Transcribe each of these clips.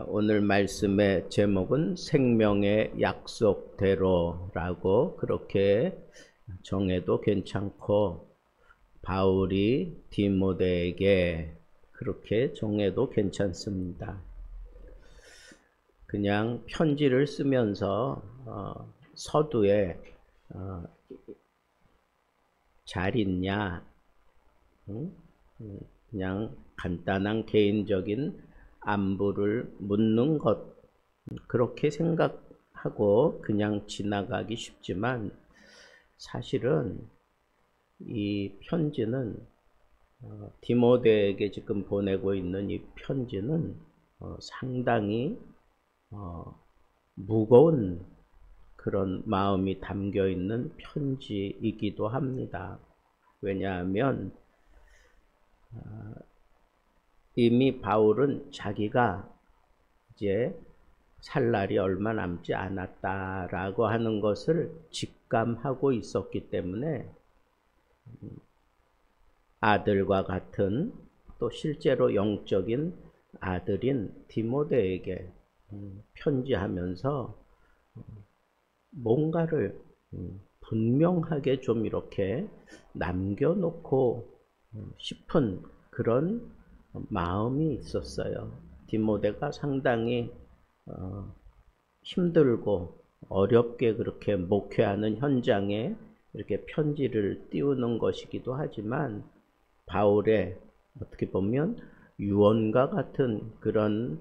오늘 말씀의 제목은 생명의 약속대로라고 그렇게 정해도 괜찮고, 바울이 디모데에게 그렇게 정해도 괜찮습니다. 그냥 편지를 쓰면서 서두에 잘 있냐, 그냥 간단한 개인적인 안부를 묻는 것, 그렇게 생각하고 그냥 지나가기 쉽지만, 사실은 이 편지는 디모데에게 지금 보내고 있는 이 편지는 상당히 무거운 그런 마음이 담겨 있는 편지이기도 합니다. 왜냐하면 이미 바울은 자기가 이제 살 날이 얼마 남지 않았다라고 하는 것을 직감하고 있었기 때문에 아들과 같은, 또 실제로 영적인 아들인 디모데에게 편지하면서 뭔가를 분명하게 좀 이렇게 남겨놓고 싶은 그런 마음이 있었어요. 디모데가 상당히 힘들고 어렵게 그렇게 목회하는 현장에 이렇게 편지를 띄우는 것이기도 하지만, 바울의 어떻게 보면 유언과 같은 그런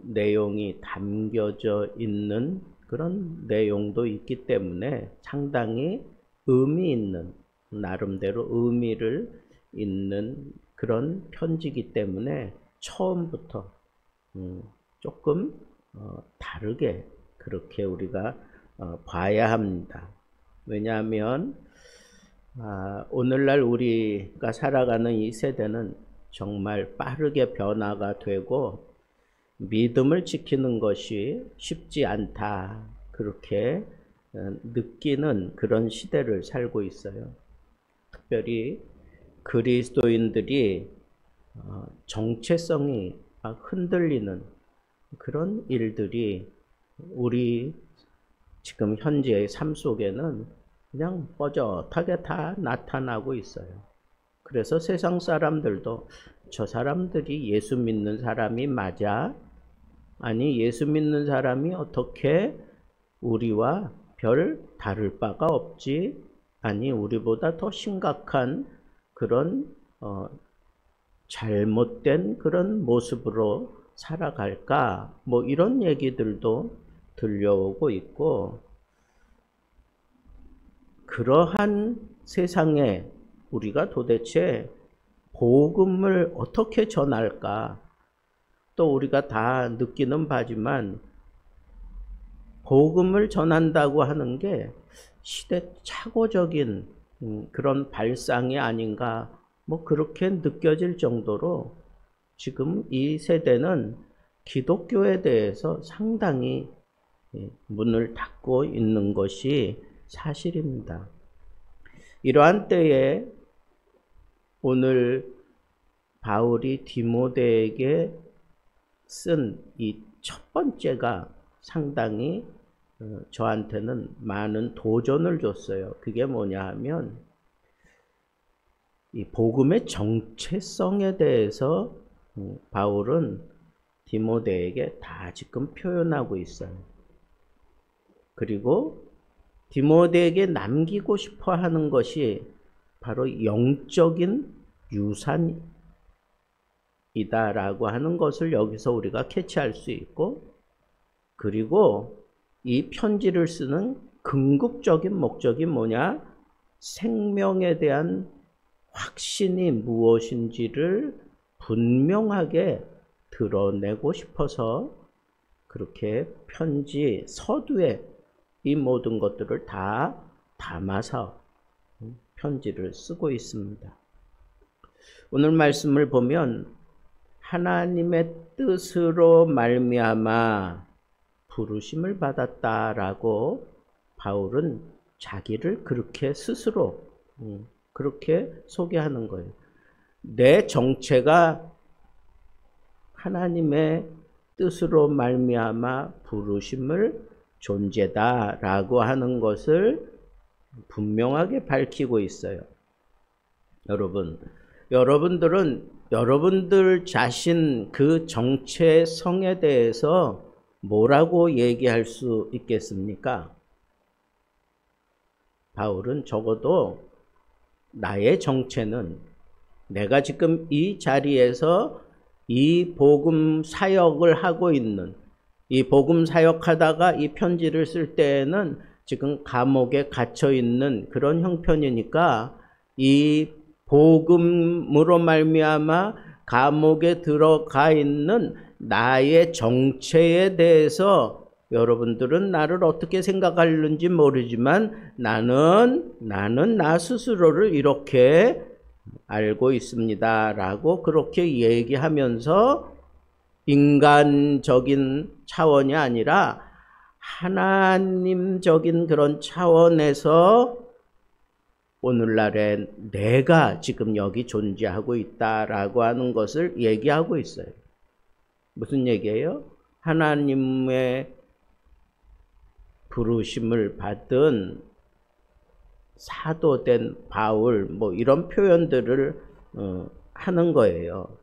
내용이 담겨져 있는 그런 내용도 있기 때문에 상당히 의미 있는, 나름대로 의미를 있는 그런 편지이기 때문에 처음부터 조금 다르게 그렇게 우리가 봐야 합니다. 왜냐하면 오늘날 우리가 살아가는 이 세대는 정말 빠르게 변화가 되고 믿음을 지키는 것이 쉽지 않다, 그렇게 느끼는 그런 시대를 살고 있어요. 특별히 그리스도인들이 정체성이 흔들리는 그런 일들이 우리 지금 현재의 삶 속에는 그냥 뻐젓하게 다 나타나고 있어요. 그래서 세상 사람들도 저 사람들이 예수 믿는 사람이 맞아? 아니, 예수 믿는 사람이 어떻게 우리와 별 다를 바가 없지? 아니, 우리보다 더 심각한 그런 잘못된 그런 모습으로 살아갈까? 뭐 이런 얘기들도 들려오고 있고, 그러한 세상에 우리가 도대체 복음을 어떻게 전할까? 또 우리가 다 느끼는 바지만, 복음을 전한다고 하는 게 시대착오적인 그런 발상이 아닌가, 뭐 그렇게 느껴질 정도로 지금 이 세대는 기독교에 대해서 상당히 문을 닫고 있는 것이 사실입니다. 이러한 때에 오늘 바울이 디모데에게 쓴 이 첫 번째가 상당히 저한테는 많은 도전을 줬어요. 그게 뭐냐 하면, 이 복음의 정체성에 대해서 바울은 디모데에게 다 지금 표현하고 있어요. 그리고 디모데에게 남기고 싶어 하는 것이 바로 영적인 유산이다라고 하는 것을 여기서 우리가 캐치할 수 있고, 그리고 이 편지를 쓰는 궁극적인 목적이 뭐냐? 생명에 대한 확신이 무엇인지를 분명하게 드러내고 싶어서 그렇게 편지 서두에 이 모든 것들을 다 담아서 편지를 쓰고 있습니다. 오늘 말씀을 보면 하나님의 뜻으로 말미암아 부르심을 받았다라고 바울은 자기를 그렇게 스스로 그렇게 소개하는 거예요. 내 정체가 하나님의 뜻으로 말미암아 부르심을 존재다라고 하는 것을 분명하게 밝히고 있어요. 여러분들은 여러분들 자신 그 정체성에 대해서 뭐라고 얘기할 수 있겠습니까? 바울은 적어도 나의 정체는 내가 지금 이 자리에서 이 복음 사역을 하고 있는, 이 복음 사역하다가 이 편지를 쓸 때에는 지금 감옥에 갇혀 있는 그런 형편이니까 이 복음으로 말미암아 감옥에 들어가 있는 나의 정체에 대해서 여러분들은 나를 어떻게 생각하는지 모르지만 나는 나 스스로를 이렇게 알고 있습니다 라고 그렇게 얘기하면서 인간적인 차원이 아니라 하나님적인 그런 차원에서 오늘날에 내가 지금 여기 존재하고 있다라고 하는 것을 얘기하고 있어요. 무슨 얘기예요? 하나님의 부르심을 받은 사도된 바울, 뭐 이런 표현들을 하는 거예요.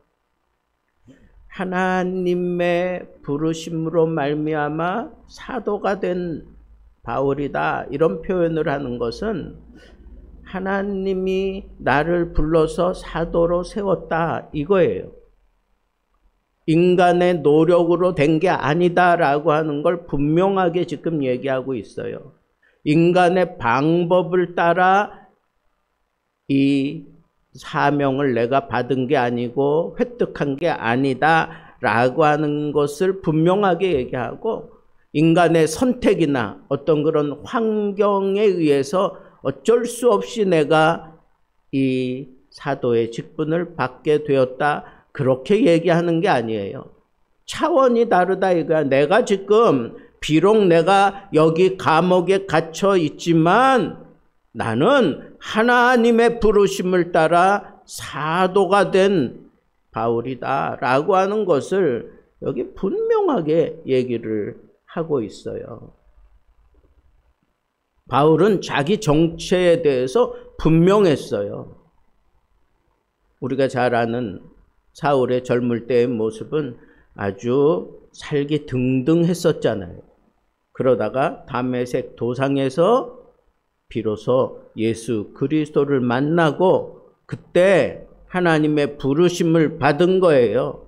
하나님의 부르심으로 말미암아 사도가 된 바울이다, 이런 표현을 하는 것은 하나님이 나를 불러서 사도로 세웠다, 이거예요. 인간의 노력으로 된 게 아니다라고 하는 걸 분명하게 지금 얘기하고 있어요. 인간의 방법을 따라 이 사명을 내가 받은 게 아니고 획득한 게 아니다라고 하는 것을 분명하게 얘기하고, 인간의 선택이나 어떤 그런 환경에 의해서 어쩔 수 없이 내가 이 사도의 직분을 받게 되었다, 그렇게 얘기하는 게 아니에요. 차원이 다르다 이거야. 내가 지금 비록 내가 여기 감옥에 갇혀 있지만 나는 하나님의 부르심을 따라 사도가 된 바울이다 라고 하는 것을 여기 분명하게 얘기를 하고 있어요. 바울은 자기 정체에 대해서 분명했어요. 우리가 잘 아는 사울의 젊을 때의 모습은 아주 살기 등등했었잖아요. 그러다가 다메섹 도상에서 비로소 예수 그리스도를 만나고 그때 하나님의 부르심을 받은 거예요.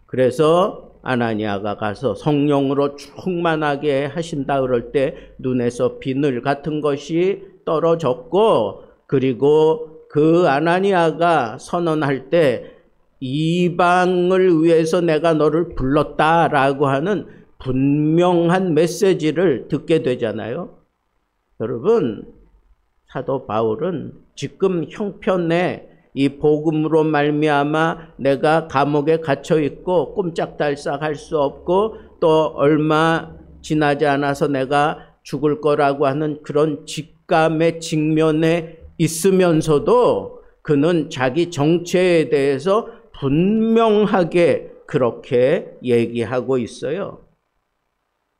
그래서 아나니아가 가서 성령으로 충만하게 하신다 그럴 때 눈에서 비늘 같은 것이 떨어졌고, 그리고 그 아나니아가 선언할 때 이방을 위해서 내가 너를 불렀다라고 하는 분명한 메시지를 듣게 되잖아요. 여러분, 사도 바울은 지금 형편에 이 복음으로 말미암아 내가 감옥에 갇혀 있고 꼼짝달싹 할 수 없고 또 얼마 지나지 않아서 내가 죽을 거라고 하는 그런 직감의 직면에 있으면서도 그는 자기 정체에 대해서 분명하게 그렇게 얘기하고 있어요.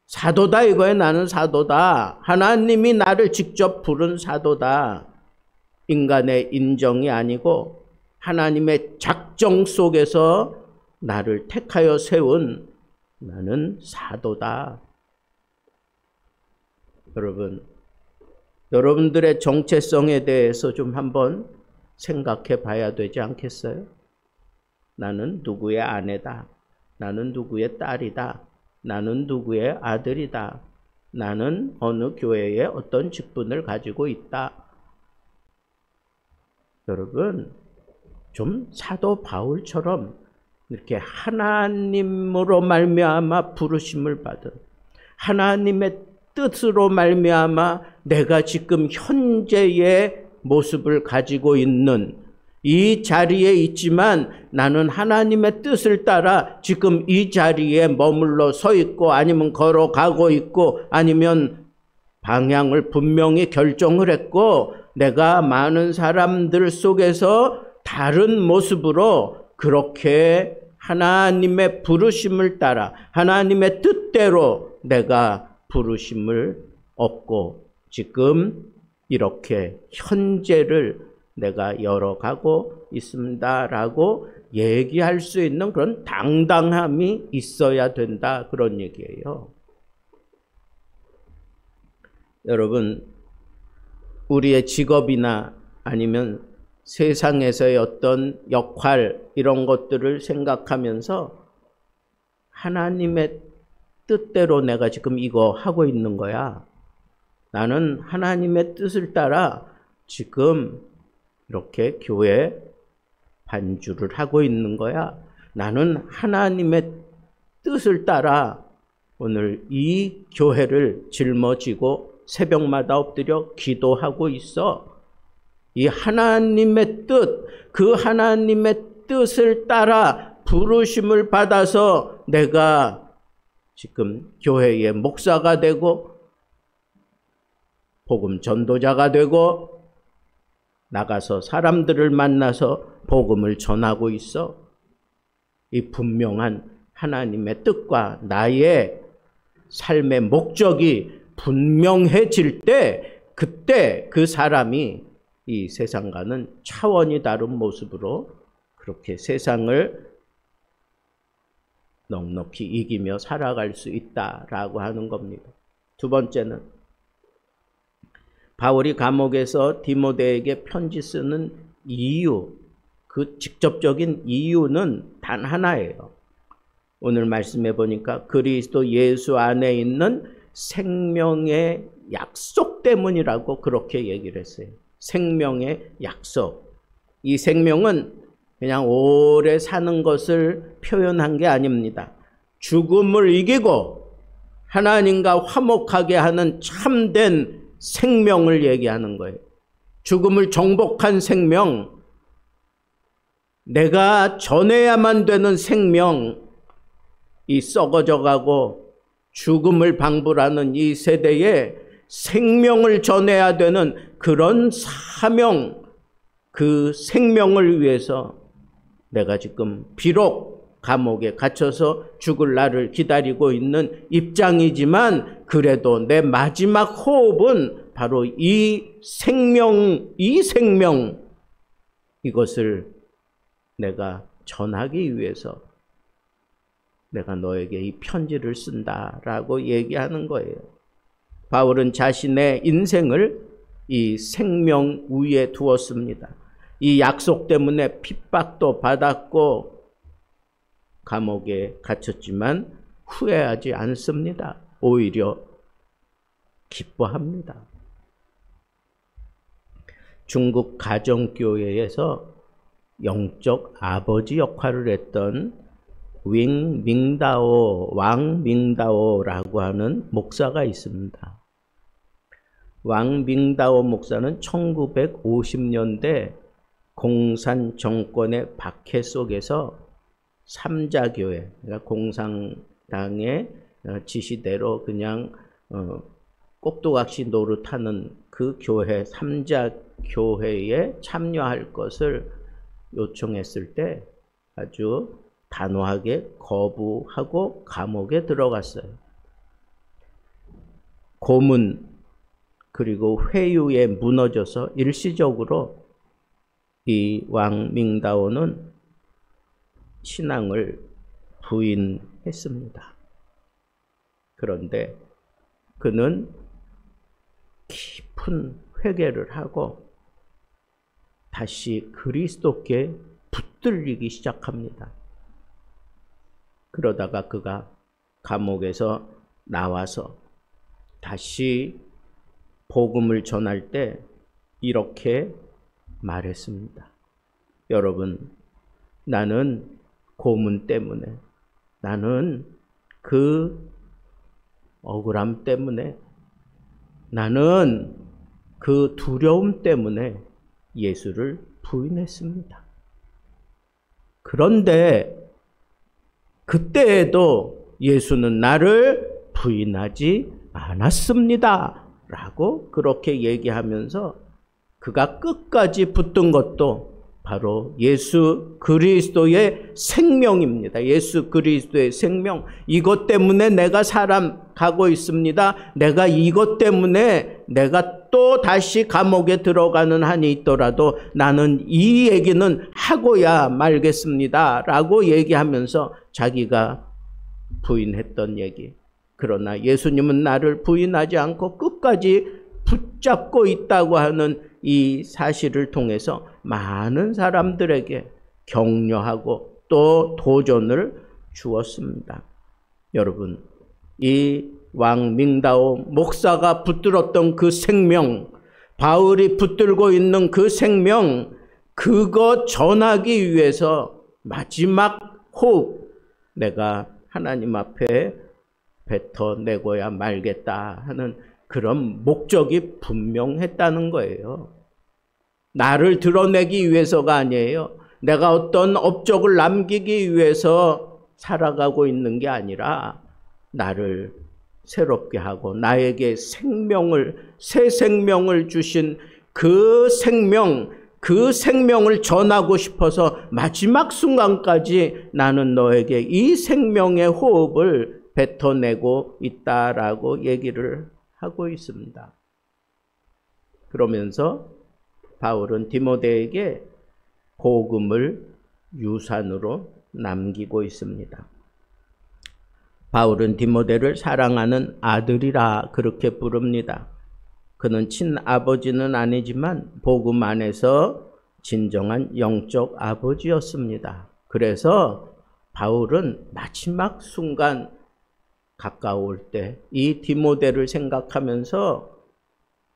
사도다 이거예요. 나는 사도다. 하나님이 나를 직접 부른 사도다. 인간의 인정이 아니고 하나님의 작정 속에서 나를 택하여 세운 나는 사도다. 여러분들의 정체성에 대해서 좀 한번 생각해 봐야 되지 않겠어요? 나는 누구의 아내다. 나는 누구의 딸이다. 나는 누구의 아들이다. 나는 어느 교회에 어떤 직분을 가지고 있다. 여러분, 좀 사도 바울처럼 이렇게 하나님으로 말미암아 부르심을 받은, 하나님의 뜻으로 말미암아 내가 지금 현재의 모습을 가지고 있는 이 자리에 있지만 나는 하나님의 뜻을 따라 지금 이 자리에 머물러 서 있고 아니면 걸어가고 있고 아니면 방향을 분명히 결정을 했고 내가 많은 사람들 속에서 다른 모습으로 그렇게 하나님의 부르심을 따라 하나님의 뜻대로 내가 부르심을 얻고 지금 이렇게 현재를 내가 열어가고 있습니다라고 얘기할 수 있는 그런 당당함이 있어야 된다, 그런 얘기예요. 여러분, 우리의 직업이나 아니면 세상에서의 어떤 역할 이런 것들을 생각하면서 하나님의 뜻대로 내가 지금 이거 하고 있는 거야. 나는 하나님의 뜻을 따라 지금 이렇게 교회 반주를 하고 있는 거야. 나는 하나님의 뜻을 따라 오늘 이 교회를 짊어지고 새벽마다 엎드려 기도하고 있어. 이 하나님의 뜻, 그 하나님의 뜻을 따라 부르심을 받아서 내가 지금 교회의 목사가 되고 복음 전도자가 되고 나가서 사람들을 만나서 복음을 전하고 있어. 이 분명한 하나님의 뜻과 나의 삶의 목적이 분명해질 때, 그때 그 사람이 이 세상과는 차원이 다른 모습으로 그렇게 세상을 넉넉히 이기며 살아갈 수 있다라고 하는 겁니다. 두 번째는 바울이 감옥에서 디모데에게 편지 쓰는 이유, 그 직접적인 이유는 단 하나예요. 오늘 말씀해 보니까 그리스도 예수 안에 있는 생명의 약속 때문이라고 그렇게 얘기를 했어요. 생명의 약속. 이 생명은 그냥 오래 사는 것을 표현한 게 아닙니다. 죽음을 이기고 하나님과 화목하게 하는 참된 생명을 얘기하는 거예요. 죽음을 정복한 생명, 내가 전해야만 되는 생명, 이 썩어져가고 죽음을 방불하는 이 세대에 생명을 전해야 되는 그런 사명, 그 생명을 위해서 내가 지금 비록 감옥에 갇혀서 죽을 날을 기다리고 있는 입장이지만 그래도 내 마지막 호흡은 바로 이 생명, 이것을 내가 전하기 위해서 내가 너에게 이 편지를 쓴다라고 얘기하는 거예요. 바울은 자신의 인생을 이 생명 위에 두었습니다. 이 약속 때문에 핍박도 받았고 감옥에 갇혔지만 후회하지 않습니다. 오히려 기뻐합니다. 중국 가정교회에서 영적 아버지 역할을 했던 왕밍다오라고 하는 목사가 있습니다. 왕밍다오 목사는 1950년대 공산 정권의 박해 속에서 삼자교회, 그러니까 공산당의 지시대로 그냥 꼭두각시 노릇하는 그 교회, 삼자교회에 참여할 것을 요청했을 때 아주 단호하게 거부하고 감옥에 들어갔어요. 고문 그리고 회유에 무너져서 일시적으로 이 왕밍다오는 신앙을 부인했습니다. 그런데 그는 깊은 회개를 하고 다시 그리스도께 붙들리기 시작합니다. 그러다가 그가 감옥에서 나와서 다시 복음을 전할 때 이렇게 말했습니다. 여러분, 나는 고문 때문에, 나는 그 억울함 때문에, 나는 그 두려움 때문에 예수를 부인했습니다. 그런데 그때에도 예수는 나를 부인하지 않았습니다. 라고 그렇게 얘기하면서 그가 끝까지 붙든 것도 바로 예수 그리스도의 생명입니다. 예수 그리스도의 생명. 이것 때문에 내가 살아가고 있습니다. 내가 이것 때문에 내가 또 다시 감옥에 들어가는 한이 있더라도 나는 이 얘기는 하고야 말겠습니다. 라고 얘기하면서 자기가 부인했던 얘기. 그러나 예수님은 나를 부인하지 않고 끝까지 붙잡고 있다고 하는 이 사실을 통해서 많은 사람들에게 격려하고 또 도전을 주었습니다. 여러분, 이 왕밍다오 목사가 붙들었던 그 생명, 바울이 붙들고 있는 그 생명, 그거 전하기 위해서 마지막 호흡, 내가 하나님 앞에 뱉어내고야 말겠다 하는 그런 목적이 분명했다는 거예요. 나를 드러내기 위해서가 아니에요. 내가 어떤 업적을 남기기 위해서 살아가고 있는 게 아니라 나를 새롭게 하고 나에게 생명을, 새 생명을 주신 그 생명을 전하고 싶어서 마지막 순간까지 나는 너에게 이 생명의 호흡을 뱉어내고 있다라고 얘기를 하고 있습니다. 그러면서 바울은 디모데에게 복음을 유산으로 남기고 있습니다. 바울은 디모데를 사랑하는 아들이라 그렇게 부릅니다. 그는 친아버지는 아니지만 복음 안에서 진정한 영적 아버지였습니다. 그래서 바울은 마지막 순간 가까울 때 이 디모데를 생각하면서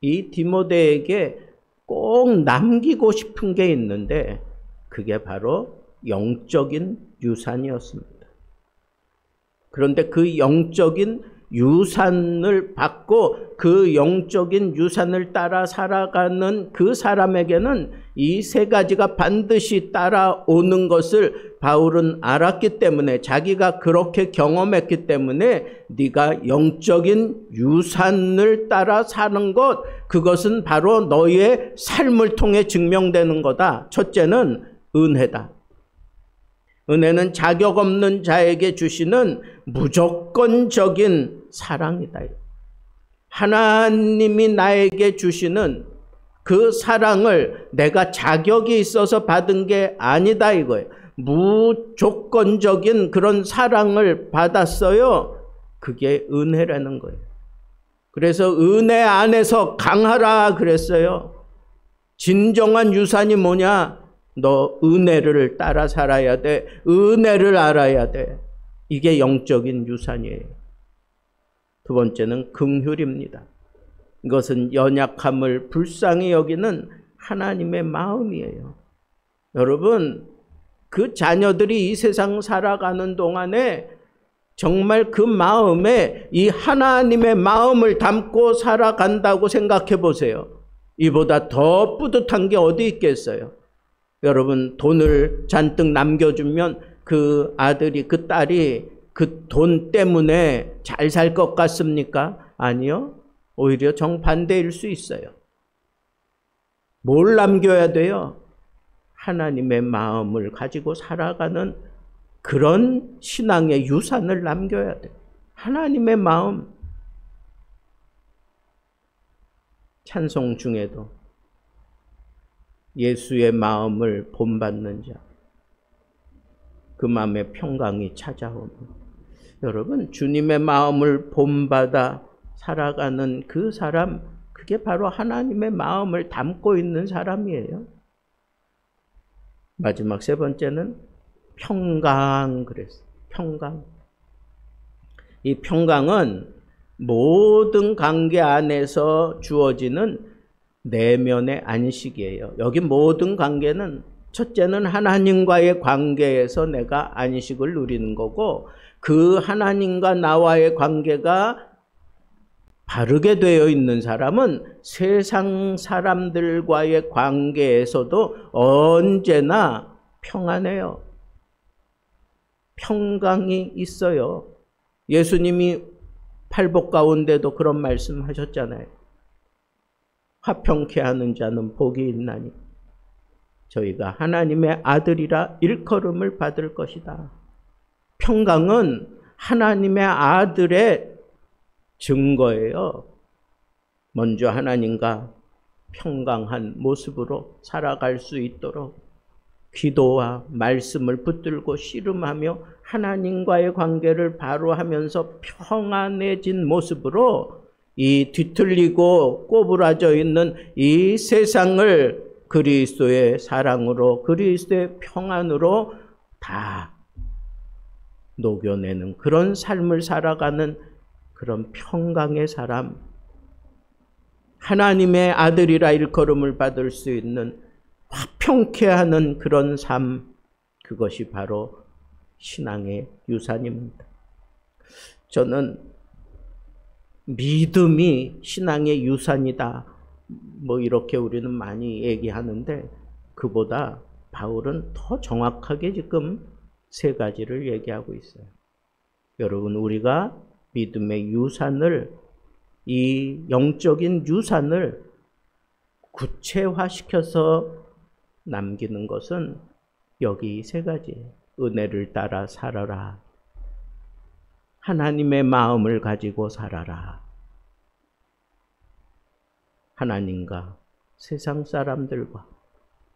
이 디모데에게 꼭 남기고 싶은 게 있는데 그게 바로 영적인 유산이었습니다. 그런데 그 영적인 유산을 받고 그 영적인 유산을 따라 살아가는 그 사람에게는 이 세 가지가 반드시 따라오는 것을 바울은 알았기 때문에, 자기가 그렇게 경험했기 때문에 네가 영적인 유산을 따라 사는 것, 그것은 바로 너의 삶을 통해 증명되는 거다. 첫째는 은혜다. 은혜는 자격 없는 자에게 주시는 무조건적인 사랑이다. 하나님이 나에게 주시는 그 사랑을 내가 자격이 있어서 받은 게 아니다 이거예요. 무조건적인 그런 사랑을 받았어요. 그게 은혜라는 거예요. 그래서 은혜 안에서 강하라 그랬어요. 진정한 유산이 뭐냐? 너 은혜를 따라 살아야 돼. 은혜를 알아야 돼. 이게 영적인 유산이에요. 두 번째는 긍휼입니다. 이것은 연약함을 불쌍히 여기는 하나님의 마음이에요. 여러분, 그 자녀들이 이 세상 살아가는 동안에 정말 그 마음에 이 하나님의 마음을 담고 살아간다고 생각해 보세요. 이보다 더 뿌듯한 게 어디 있겠어요? 여러분, 돈을 잔뜩 남겨주면 그 아들이, 그 딸이 그 돈 때문에 잘 살 것 같습니까? 아니요. 오히려 정반대일 수 있어요. 뭘 남겨야 돼요? 하나님의 마음을 가지고 살아가는 그런 신앙의 유산을 남겨야 돼요. 하나님의 마음. 찬송 중에도 예수의 마음을 본받는 자, 그 마음에 평강이 찾아오는. 여러분, 주님의 마음을 본받아 살아가는 그 사람, 그게 바로 하나님의 마음을 담고 있는 사람이에요. 마지막 세 번째는 평강 그랬어요. 평강. 이 평강은 모든 관계 안에서 주어지는 내면의 안식이에요. 여기 모든 관계는 첫째는 하나님과의 관계에서 내가 안식을 누리는 거고, 그 하나님과 나와의 관계가 바르게 되어 있는 사람은 세상 사람들과의 관계에서도 언제나 평안해요. 평강이 있어요. 예수님이 팔복 가운데도 그런 말씀하셨잖아요. 화평케 하는 자는 복이 있나니. 저희가 하나님의 아들이라 일컬음을 받을 것이다. 평강은 하나님의 아들의 증거예요. 먼저 하나님과 평강한 모습으로 살아갈 수 있도록 기도와 말씀을 붙들고 씨름하며 하나님과의 관계를 바로 하면서 평안해진 모습으로 이 뒤틀리고 꼬부라져 있는 이 세상을 그리스도의 사랑으로, 그리스도의 평안으로 다 녹여내는 그런 삶을 살아가는 그런 평강의 사람, 하나님의 아들이라 일컬음을 받을 수 있는 화평케 하는 그런 삶, 그것이 바로 신앙의 유산입니다. 저는 믿음이 신앙의 유산이다, 이렇게 우리는 많이 얘기하는데 그보다 바울은 더 정확하게 지금 세 가지를 얘기하고 있어요. 여러분, 우리가 믿음의 유산을, 이 영적인 유산을 구체화시켜서 남기는 것은 여기 세 가지. 은혜를 따라 살아라. 하나님의 마음을 가지고 살아라. 하나님과 세상 사람들과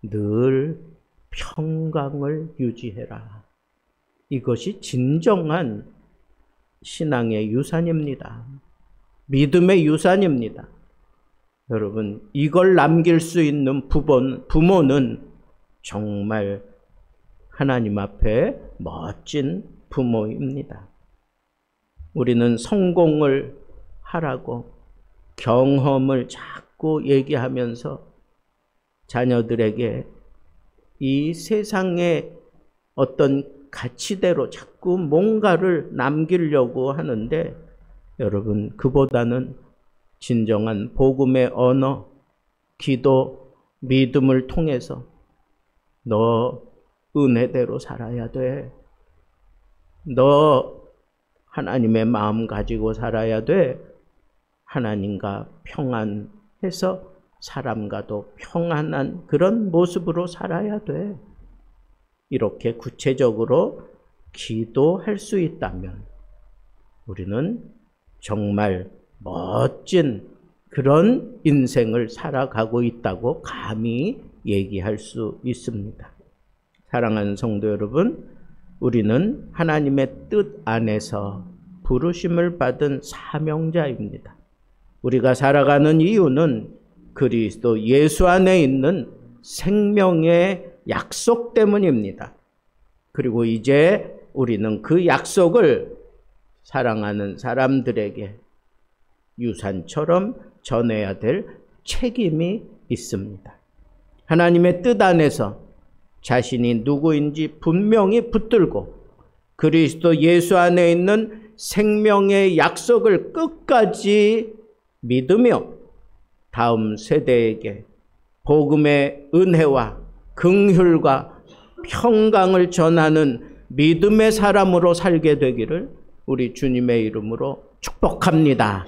늘 평강을 유지해라. 이것이 진정한 신앙의 유산입니다. 믿음의 유산입니다. 여러분, 이걸 남길 수 있는 부모는 정말 하나님 앞에 멋진 부모입니다. 우리는 성공을 하라고 경험을 자꾸 얘기하면서 자녀들에게 이 세상의 어떤 가치대로 자꾸 뭔가를 남기려고 하는데, 여러분, 그보다는 진정한 복음의 언어, 기도, 믿음을 통해서 너 은혜대로 살아야 돼. 너 하나님의 마음 가지고 살아야 돼. 하나님과 평안해서 사람과도 평안한 그런 모습으로 살아야 돼. 이렇게 구체적으로 기도할 수 있다면 우리는 정말 멋진 그런 인생을 살아가고 있다고 감히 얘기할 수 있습니다. 사랑하는 성도 여러분, 우리는 하나님의 뜻 안에서 부르심을 받은 사명자입니다. 우리가 살아가는 이유는 그리스도 예수 안에 있는 생명의 약속 때문입니다. 그리고 이제 우리는 그 약속을 사랑하는 사람들에게 유산처럼 전해야 될 책임이 있습니다. 하나님의 뜻 안에서 자신이 누구인지 분명히 붙들고 그리스도 예수 안에 있는 생명의 약속을 끝까지 믿으며 다음 세대에게 복음의 은혜와 긍휼과 평강을 전하는 믿음의 사람으로 살게 되기를 우리 주님의 이름으로 축복합니다.